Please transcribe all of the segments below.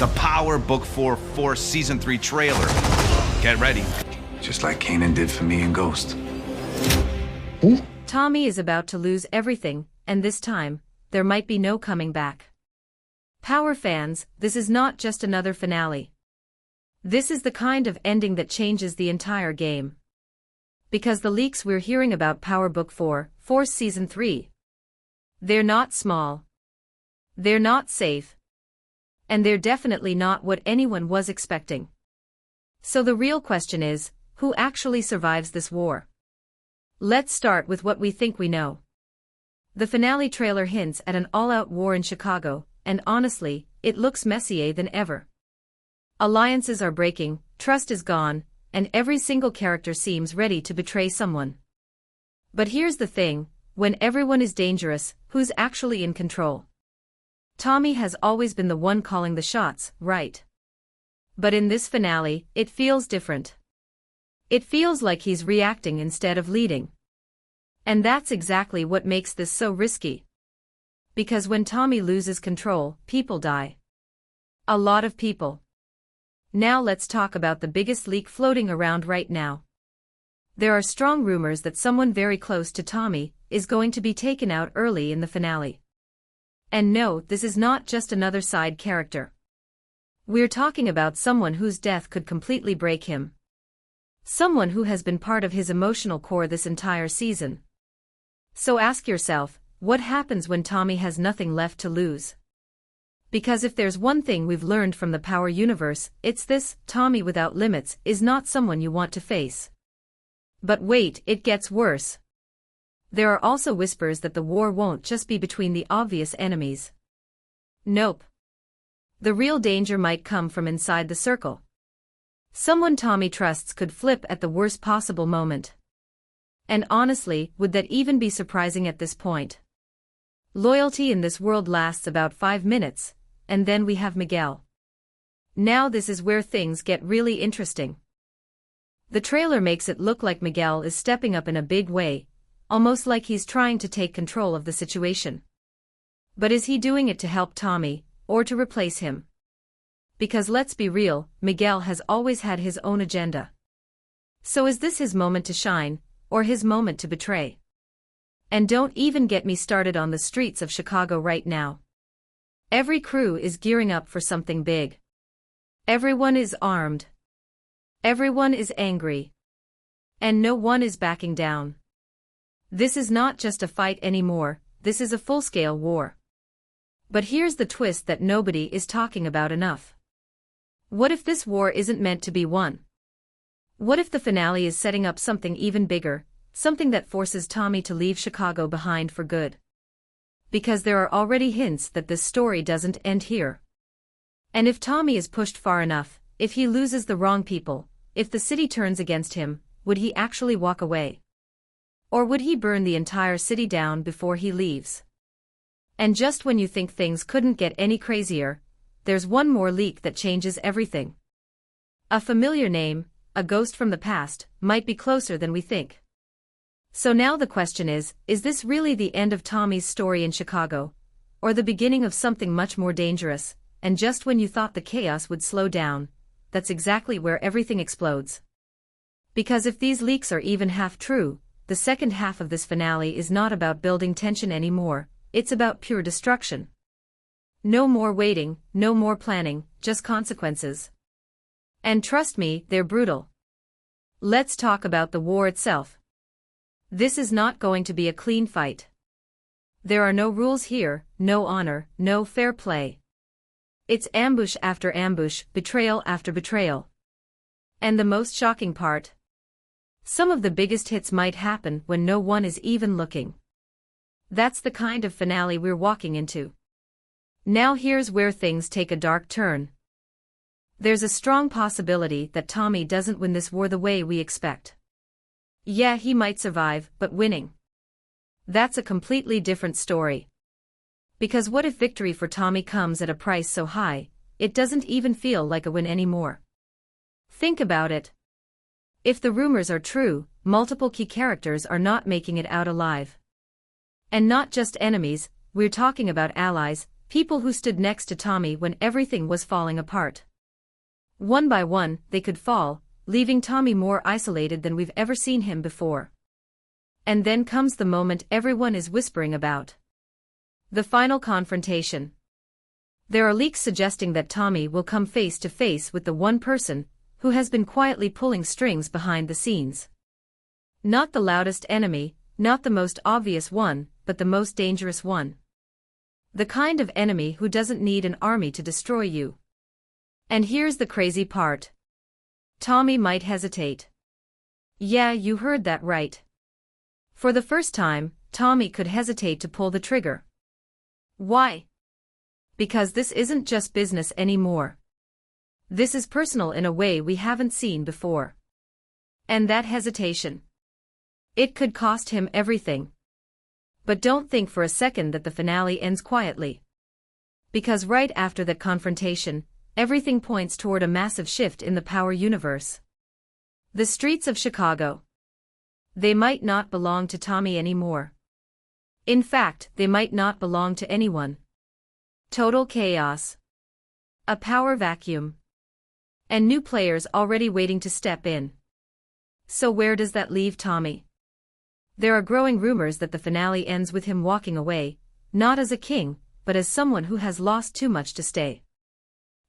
the Power Book 4 Season 3 trailer. Get ready. Just like Kanan did for me in Ghost. Tommy is about to lose everything, and this time, there might be no coming back. Power fans, this is not just another finale. This is the kind of ending that changes the entire game. Because the leaks we're hearing about Power Book 4 Season 3. They're not small. They're not safe. And they're definitely not what anyone was expecting. So the real question is, who actually survives this war? Let's start with what we think we know. The finale trailer hints at an all-out war in Chicago, and honestly, it looks messier than ever. Alliances are breaking, trust is gone, and every single character seems ready to betray someone. But here's the thing, when everyone is dangerous, who's actually in control? Tommy has always been the one calling the shots, right? But in this finale, it feels different. It feels like he's reacting instead of leading. And that's exactly what makes this so risky. Because when Tommy loses control, people die. A lot of people. Now let's talk about the biggest leak floating around right now. There are strong rumors that someone very close to Tommy is going to be taken out early in the finale. And no, this is not just another side character. We're talking about someone whose death could completely break him. Someone who has been part of his emotional core this entire season. So ask yourself, what happens when Tommy has nothing left to lose? Because if there's one thing we've learned from the Power universe, it's this: Tommy without limits is not someone you want to face. But wait, it gets worse. There are also whispers that the war won't just be between the obvious enemies. Nope. The real danger might come from inside the circle. Someone Tommy trusts could flip at the worst possible moment. And honestly, would that even be surprising at this point? Loyalty in this world lasts about 5 minutes, and then we have Miguel. Now this is where things get really interesting. The trailer makes it look like Miguel is stepping up in a big way, almost like he's trying to take control of the situation. But is he doing it to help Tommy, or to replace him? Because let's be real, Miguel has always had his own agenda. So is this his moment to shine, or his moment to betray? And don't even get me started on the streets of Chicago right now. Every crew is gearing up for something big. Everyone is armed. Everyone is angry. And no one is backing down. This is not just a fight anymore, this is a full-scale war. But here's the twist that nobody is talking about enough. What if this war isn't meant to be won? What if the finale is setting up something even bigger, something that forces Tommy to leave Chicago behind for good? Because there are already hints that this story doesn't end here. And if Tommy is pushed far enough, if he loses the wrong people, if the city turns against him, would he actually walk away? Or would he burn the entire city down before he leaves? And just when you think things couldn't get any crazier, there's one more leak that changes everything. A familiar name, a ghost from the past, might be closer than we think. So now the question is this really the end of Tommy's story in Chicago? Or the beginning of something much more dangerous? And just when you thought the chaos would slow down, that's exactly where everything explodes. Because if these leaks are even half true, the second half of this finale is not about building tension anymore, it's about pure destruction. No more waiting, no more planning, just consequences. And trust me, they're brutal. Let's talk about the war itself. This is not going to be a clean fight. There are no rules here, no honor, no fair play. It's ambush after ambush, betrayal after betrayal. And the most shocking part? Some of the biggest hits might happen when no one is even looking. That's the kind of finale we're walking into. Now here's where things take a dark turn. There's a strong possibility that Tommy doesn't win this war the way we expect. Yeah, he might survive, but winning? That's a completely different story. Because what if victory for Tommy comes at a price so high, it doesn't even feel like a win anymore? Think about it. If the rumors are true, multiple key characters are not making it out alive. And not just enemies, we're talking about allies, people who stood next to Tommy when everything was falling apart. One by one, they could fall, leaving Tommy more isolated than we've ever seen him before. And then comes the moment everyone is whispering about. The final confrontation. There are leaks suggesting that Tommy will come face to face with the one person who has been quietly pulling strings behind the scenes. Not the loudest enemy, not the most obvious one, but the most dangerous one. The kind of enemy who doesn't need an army to destroy you. And here's the crazy part. Tommy might hesitate. Yeah, you heard that right. For the first time, Tommy could hesitate to pull the trigger. Why? Because this isn't just business anymore. This is personal in a way we haven't seen before. And that hesitation. It could cost him everything. But don't think for a second that the finale ends quietly. Because right after that confrontation, everything points toward a massive shift in the power universe. The streets of Chicago. They might not belong to Tommy anymore. In fact, they might not belong to anyone. Total chaos. A power vacuum. And new players already waiting to step in. So where does that leave Tommy? There are growing rumors that the finale ends with him walking away, not as a king, but as someone who has lost too much to stay.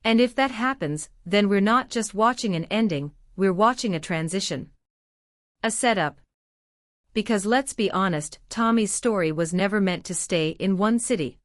And if that happens, then we're not just watching an ending, we're watching a transition. A setup. Because let's be honest, Tommy's story was never meant to stay in one city.